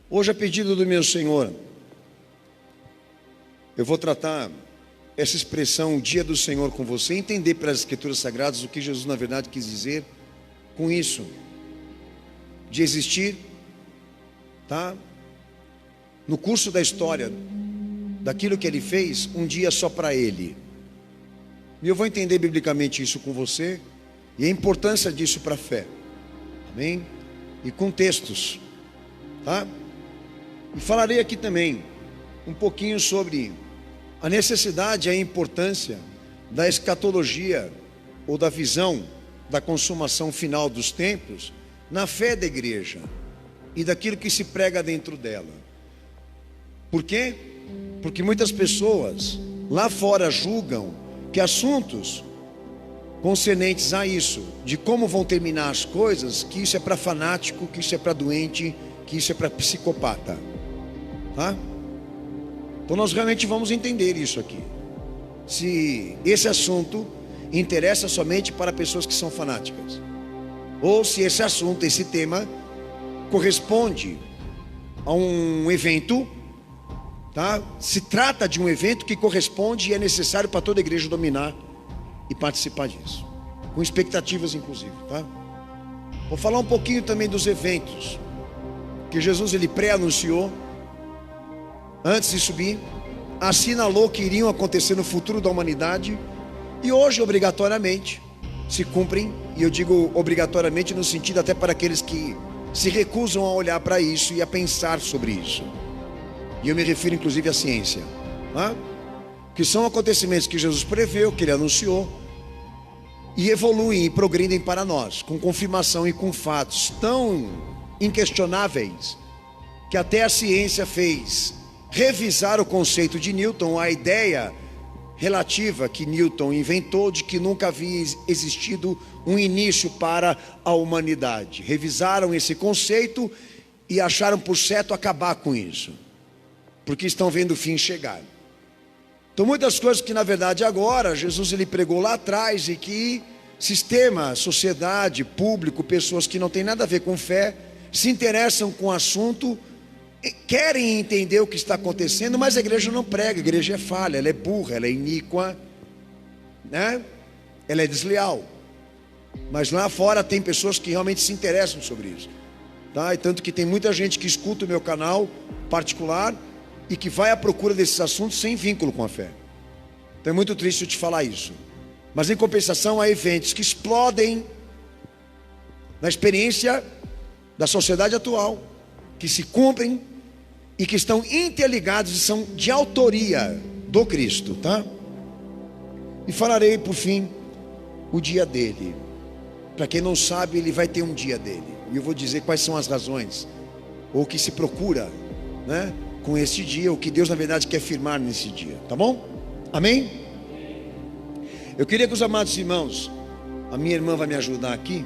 Hoje, a pedido do meu Senhor, eu vou tratar essa expressão, o dia do Senhor, com você, entender pelas Escrituras Sagradas o que Jesus na verdade quis dizer com isso, de existir, tá? No curso da história, daquilo que Ele fez, um dia só para Ele. E eu vou entender biblicamente isso com você, e a importância disso para a fé, amém? E com textos, tá? E falarei aqui também um pouquinho sobre a necessidade e a importância da escatologia, ou da visão da consumação final dos tempos, na fé da igreja e daquilo que se prega dentro dela. Por quê? Porque muitas pessoas lá fora julgam que assuntos concernentes a isso, de como vão terminar as coisas, que isso é para fanático, que isso é para doente, que isso é para psicopata, tá? Então nós realmente vamos entender isso aqui, se esse assunto interessa somente para pessoas que são fanáticas, ou se esse assunto, esse tema, corresponde a um evento, tá? Se trata de um evento que corresponde e é necessário para toda a igreja dominar e participar disso, com expectativas inclusive, tá? Vou falar um pouquinho também dos eventos que Jesus ele pré-anunciou antes de subir, assinalou que iriam acontecer no futuro da humanidade, e hoje obrigatoriamente se cumprem. E eu digo obrigatoriamente no sentido até para aqueles que se recusam a olhar para isso e a pensar sobre isso, e eu me refiro inclusive à ciência, tá? Que são acontecimentos que Jesus preveu, que Ele anunciou, e evoluem e progridem para nós, com confirmação e com fatos tão inquestionáveis, que até a ciência fez revisar o conceito de Newton, a ideia relativa que Newton inventou de que nunca havia existido um início para a humanidade. Revisaram esse conceito e acharam por certo acabar com isso, porque estão vendo o fim chegar. Então muitas coisas que na verdade agora Jesus ele pregou lá atrás, e que sistema, sociedade, público, pessoas que não têm nada a ver com fé, se interessam com o assunto, querem entender o que está acontecendo, mas a igreja não prega. A igreja é falha, ela é burra, ela é iníqua, né? Ela é desleal. Mas lá fora tem pessoas que realmente se interessam sobre isso, tá? E tanto que tem muita gente que escuta o meu canal particular e que vai à procura desses assuntos sem vínculo com a fé. Então é muito triste eu te falar isso, mas em compensação há eventos que explodem na experiência da sociedade atual, que se cumprem e que estão interligados e são de autoria do Cristo, tá? E falarei por fim o dia dele. Para quem não sabe, ele vai ter um dia dele, e eu vou dizer quais são as razões, ou o que se procura, né, com este dia, o que Deus na verdade quer firmar nesse dia, tá bom? Amém? Eu queria que os amados irmãos, a minha irmã vai me ajudar aqui,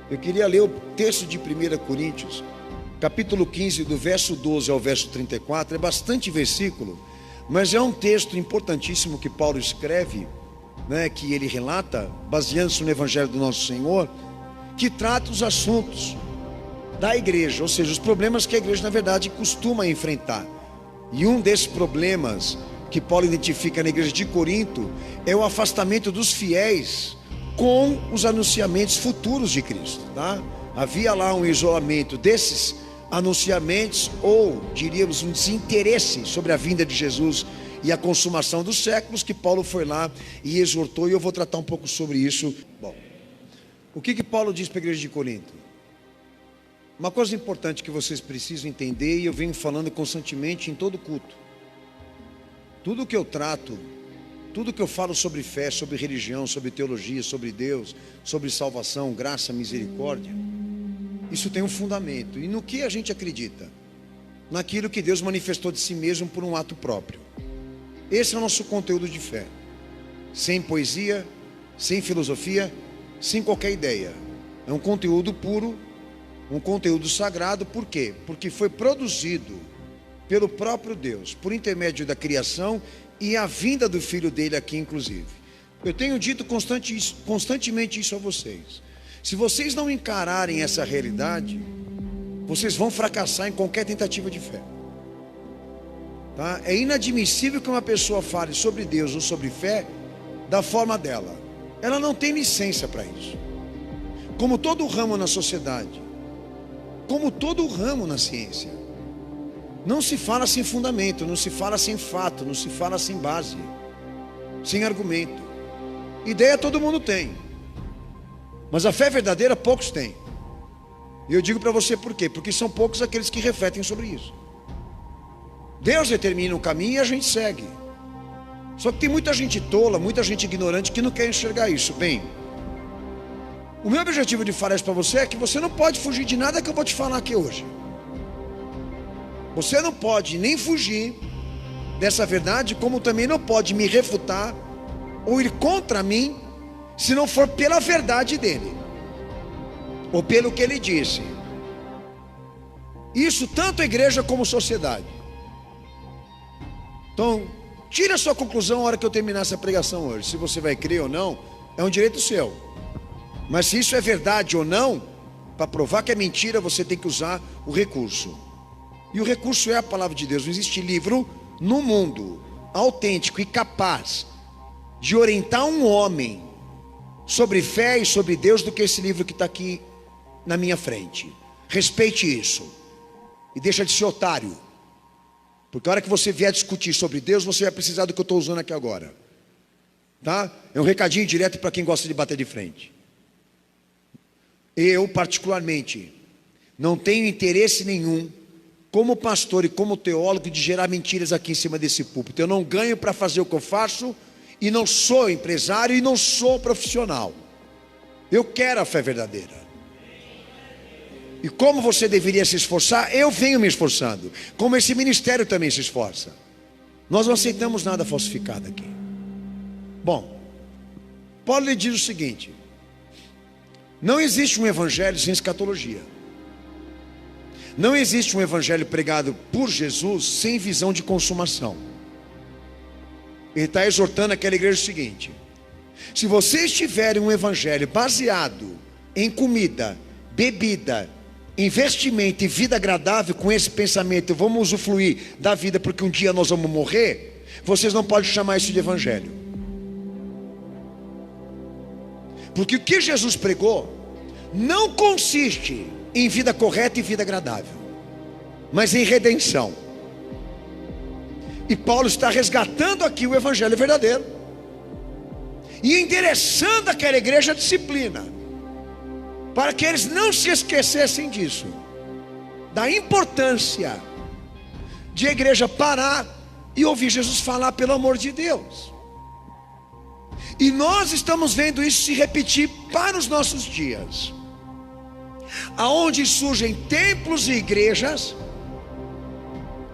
eu queria ler o texto de 1 Coríntios, capítulo 15, do verso 12 ao verso 34, é bastante versículo, mas é um texto importantíssimo que Paulo escreve, né, que ele relata, baseando-se no Evangelho do nosso Senhor, que trata os assuntos da igreja, ou seja, os problemas que a igreja na verdade costuma enfrentar. E um desses problemas que Paulo identifica na igreja de Corinto é o afastamento dos fiéis com os anunciamentos futuros de Cristo, tá? Havia lá um isolamento desses anunciamentos, ou diríamos um desinteresse sobre a vinda de Jesus e a consumação dos séculos, que Paulo foi lá e exortou, e eu vou tratar um pouco sobre isso. Bom, o que Paulo diz para a igreja de Corinto? Uma coisa importante que vocês precisam entender, e eu venho falando constantemente em todo culto: tudo que eu trato, tudo que eu falo sobre fé, sobre religião, sobre teologia, sobre Deus, sobre salvação, graça, misericórdia, isso tem um fundamento. E no que a gente acredita? Naquilo que Deus manifestou de si mesmo por um ato próprio. Esse é o nosso conteúdo de fé, sem poesia, sem filosofia, sem qualquer ideia. É um conteúdo puro, um conteúdo sagrado. Por quê? Porque foi produzido pelo próprio Deus, por intermédio da criação e a vinda do Filho dele aqui inclusive. Eu tenho dito constantemente isso a vocês. Se vocês não encararem essa realidade, vocês vão fracassar em qualquer tentativa de fé. Tá? É inadmissível que uma pessoa fale sobre Deus ou sobre fé da forma dela. Ela não tem licença para isso. Como todo ramo na sociedade, como todo ramo na ciência, não se fala sem fundamento, não se fala sem fato, não se fala sem base, sem argumento. Ideia todo mundo tem, mas a fé verdadeira poucos têm. E eu digo para você por quê? Porque são poucos aqueles que refletem sobre isso. Deus determina o caminho e a gente segue. Só que tem muita gente tola, muita gente ignorante que não quer enxergar isso. Bem, o meu objetivo de falar isso para você é que você não pode fugir de nada que eu vou te falar aqui hoje. Você não pode nem fugir dessa verdade, como também não pode me refutar ou ir contra mim, se não for pela verdade dele, ou pelo que ele disse. Isso tanto a igreja como a sociedade. Então, tire a sua conclusão na hora que eu terminar essa pregação hoje. Se você vai crer ou não, é um direito seu. Mas se isso é verdade ou não, para provar que é mentira, você tem que usar o recurso. E o recurso é a palavra de Deus. Não existe livro no mundo autêntico e capaz de orientar um homem sobre fé e sobre Deus do que esse livro que está aqui na minha frente. Respeite isso. E deixa de ser otário. Porque a hora que você vier discutir sobre Deus, você vai precisar do que eu estou usando aqui agora. Tá? É um recadinho direto para quem gosta de bater de frente. Eu, particularmente, não tenho interesse nenhum, como pastor e como teólogo, de gerar mentiras aqui em cima desse púlpito. Eu não ganho para fazer o que eu faço, e não sou empresário e não sou profissional. Eu quero a fé verdadeira. E como você deveria se esforçar, eu venho me esforçando. Como esse ministério também se esforça. Nós não aceitamos nada falsificado aqui. Bom, Paulo lhe diz o seguinte: não existe um evangelho sem escatologia. Não existe um evangelho pregado por Jesus sem visão de consumação. Ele está exortando aquela igreja o seguinte: se vocês tiverem um evangelho baseado em comida, bebida, investimento e vida agradável, com esse pensamento, vamos usufruir da vida porque um dia nós vamos morrer, vocês não podem chamar isso de evangelho. Porque o que Jesus pregou não consiste em vida correta e vida agradável, mas em redenção. E Paulo está resgatando aqui o evangelho verdadeiro e endereçando aquela igreja a disciplina, para que eles não se esquecessem disso, da importância de a igreja parar e ouvir Jesus falar pelo amor de Deus. E nós estamos vendo isso se repetir para os nossos dias, aonde surgem templos e igrejas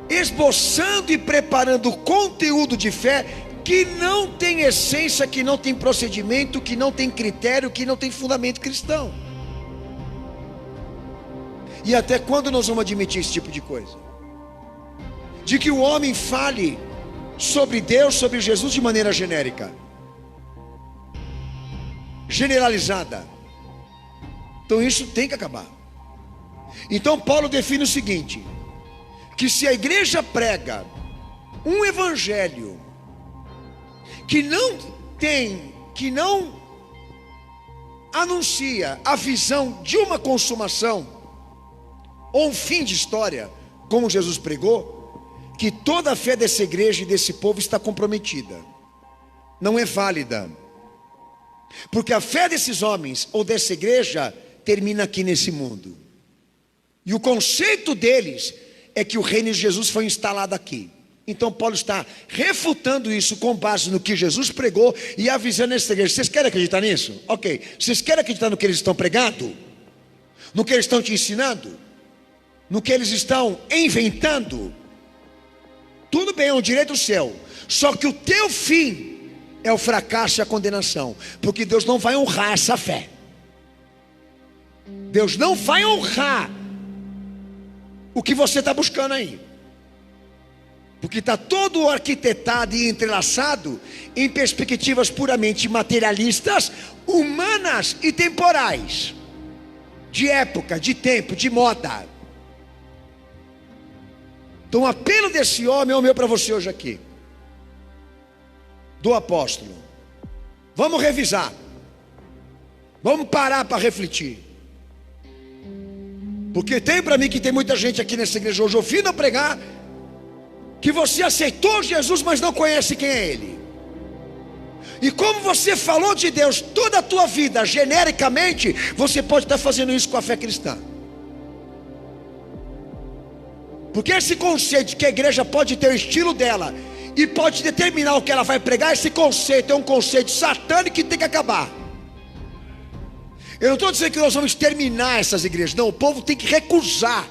esboçando e preparando conteúdo de fé que não tem essência, que não tem procedimento, que não tem critério, que não tem fundamento cristão. E até quando nós vamos admitir esse tipo de coisa? De que o homem fale sobre Deus, sobre Jesus de maneira genérica, generalizada. Então isso tem que acabar. Então Paulo define o seguinte: que se a igreja prega um evangelho que não anuncia a visão de uma consumação ou um fim de história, como Jesus pregou, que toda a fé dessa igreja e desse povo está comprometida, não é válida, porque a fé desses homens ou dessa igreja termina aqui nesse mundo. E o conceito deles é que o reino de Jesus foi instalado aqui. Então Paulo está refutando isso com base no que Jesus pregou e avisando essa igreja: vocês querem acreditar nisso? Ok. Vocês querem acreditar no que eles estão pregando? No que eles estão te ensinando? No que eles estão inventando? Tudo bem, é um direito seu. Só que o teu fim é o fracasso e a condenação, porque Deus não vai honrar essa fé. Deus não vai honrar o que você está buscando aí, porque está todo arquitetado e entrelaçado em perspectivas puramente materialistas, humanas e temporais, de época, de tempo, de moda. Então o apelo desse homem é o meu para você hoje aqui, do apóstolo. Vamos revisar, vamos parar para refletir, porque tem para mim que tem muita gente aqui nessa igreja hoje ouvindo pregar, que você aceitou Jesus, mas não conhece quem é Ele. E como você falou de Deus toda a tua vida, genericamente, você pode estar fazendo isso com a fé cristã. Porque esse conceito de que a igreja pode ter o estilo dela e pode determinar o que ela vai pregar, esse conceito é um conceito satânico que tem que acabar. Eu não estou dizendo que nós vamos terminar essas igrejas, não, o povo tem que recusar.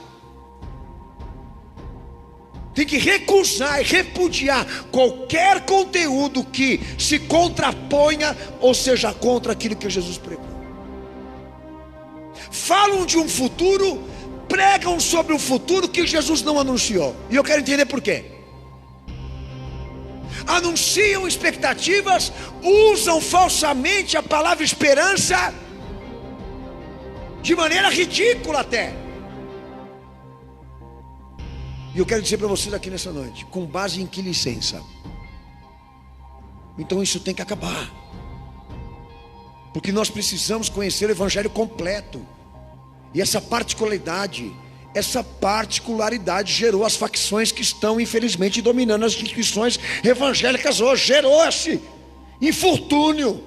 Tem que recusar e repudiar qualquer conteúdo que se contraponha ou seja contra aquilo que Jesus pregou. Falam de um futuro, pregam sobre um futuro que Jesus não anunciou. E eu quero entender por quê. Anunciam expectativas, usam falsamente a palavra esperança, de maneira ridícula até. E eu quero dizer para vocês aqui nessa noite, com base em que licença? Então isso tem que acabar, porque nós precisamos conhecer o evangelho completo. E essa particularidade gerou as facções que estão infelizmente dominando as instituições evangélicas hoje. Gerou esse infortúnio,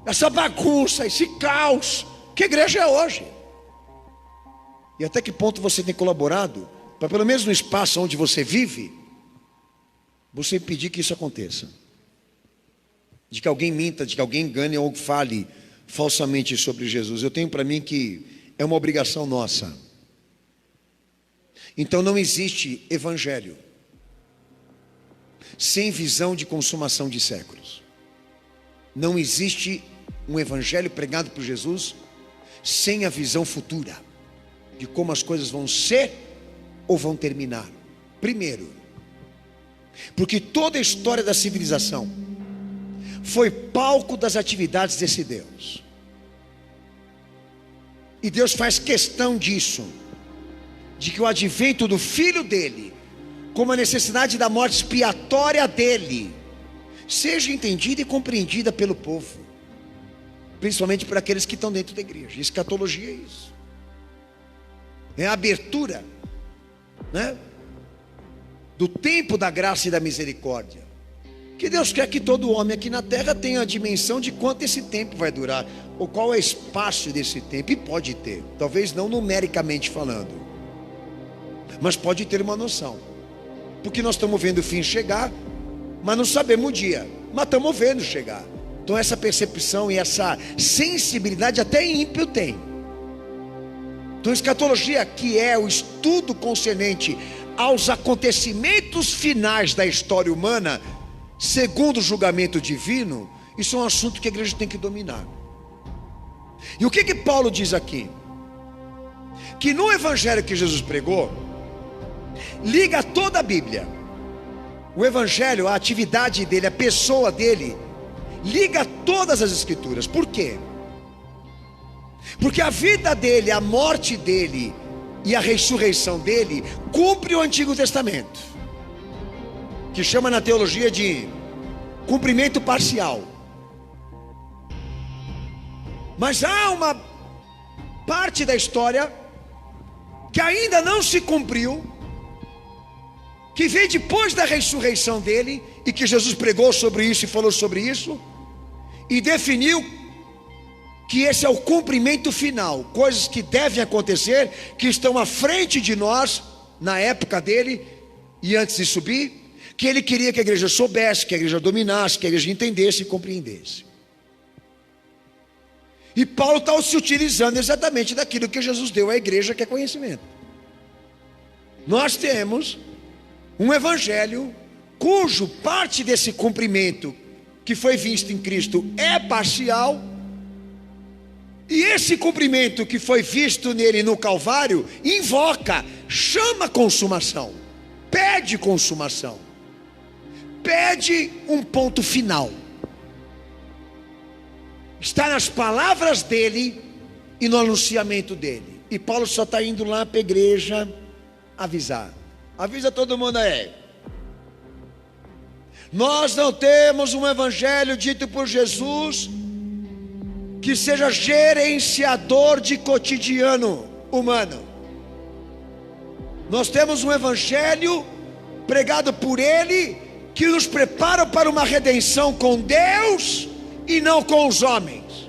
essa bagunça, esse caos que a igreja é hoje. E até que ponto você tem colaborado para, pelo menos no espaço onde você vive, você impedir que isso aconteça, de que alguém minta, de que alguém engane ou fale falsamente sobre Jesus? Eu tenho para mim que é uma obrigação nossa. Então não existe evangelho sem visão de consumação de séculos. Não existe um evangelho pregado por Jesus sem a visão futura de como as coisas vão ser ou vão terminar. Primeiro, porque toda a história da civilização foi palco das atividades desse Deus. E Deus faz questão disso, de que o advento do Filho dele, como a necessidade da morte expiatória dele, seja entendida e compreendida pelo povo, principalmente por aqueles que estão dentro da igreja. Escatologia é isso, é a abertura, né, do tempo da graça e da misericórdia, que Deus quer que todo homem aqui na terra tenha a dimensão de quanto esse tempo vai durar, ou qual é o espaço desse tempo. E pode ter, talvez não numericamente falando, mas pode ter uma noção, porque nós estamos vendo o fim chegar, mas não sabemos o dia, mas estamos vendo chegar. Então essa percepção e essa sensibilidade até ímpio tem. Então escatologia, que é o estudo concernente aos acontecimentos finais da história humana, segundo o julgamento divino, isso é um assunto que a igreja tem que dominar. E o que Paulo diz aqui? Que no evangelho que Jesus pregou, liga toda a Bíblia. O evangelho, a atividade dele, a pessoa dele, liga todas as escrituras. Por quê? Porque a vida dele, a morte dele e a ressurreição dele cumpre o Antigo Testamento, que chama na teologia de cumprimento parcial. Mas há uma parte da história que ainda não se cumpriu, que vem depois da ressurreição dele, e que Jesus pregou sobre isso e falou sobre isso, e definiu que esse é o cumprimento final, coisas que devem acontecer, que estão à frente de nós, na época dele, e antes de subir, que ele queria que a igreja soubesse, que a igreja dominasse, que a igreja entendesse e compreendesse. E Paulo está se utilizando exatamente daquilo que Jesus deu à igreja, que é conhecimento. Nós temos um evangelho cujo parte desse cumprimento que foi visto em Cristo é parcial, e esse cumprimento que foi visto nele no Calvário invoca, chama consumação, pede consumação, pede um ponto final. Está nas palavras dele e no anunciamento dele. E Paulo só está indo lá para a igreja avisar: Avisa todo mundo aí. Nós não temos um evangelho dito por Jesus que seja gerenciador de cotidiano humano. Nós temos um evangelho pregado por Ele que nos prepara para uma redenção com Deus e não com os homens.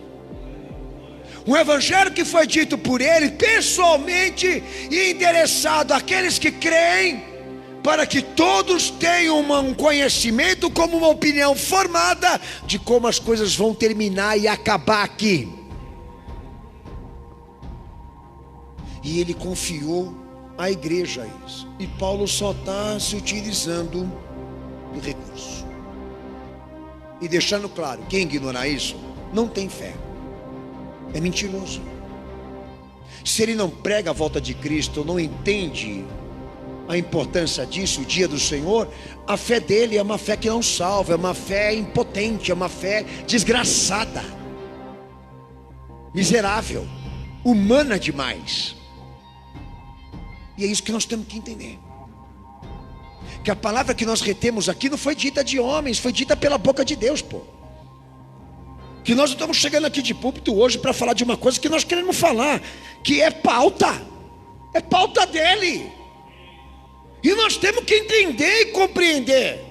Um evangelho que foi dito por Ele pessoalmente e endereçado àqueles que creem, para que todos tenham um conhecimento, como uma opinião formada de como as coisas vão terminar e acabar aqui. E Ele confiou à igreja isso. E Paulo só está se utilizando do recurso. E deixando claro, quem ignorar isso, não tem fé. É mentiroso. Se ele não prega a volta de Cristo, não entende a importância disso, o dia do Senhor, a fé dele é uma fé que não salva, é uma fé impotente, é uma fé desgraçada, miserável, humana demais. E é isso que nós temos que entender, que a palavra que nós retemos aqui não foi dita de homens, foi dita pela boca de Deus, pô. Que nós não estamos chegando aqui de púlpito hoje para falar de uma coisa que nós queremos falar, que é pauta dele. E nós temos que entender e compreender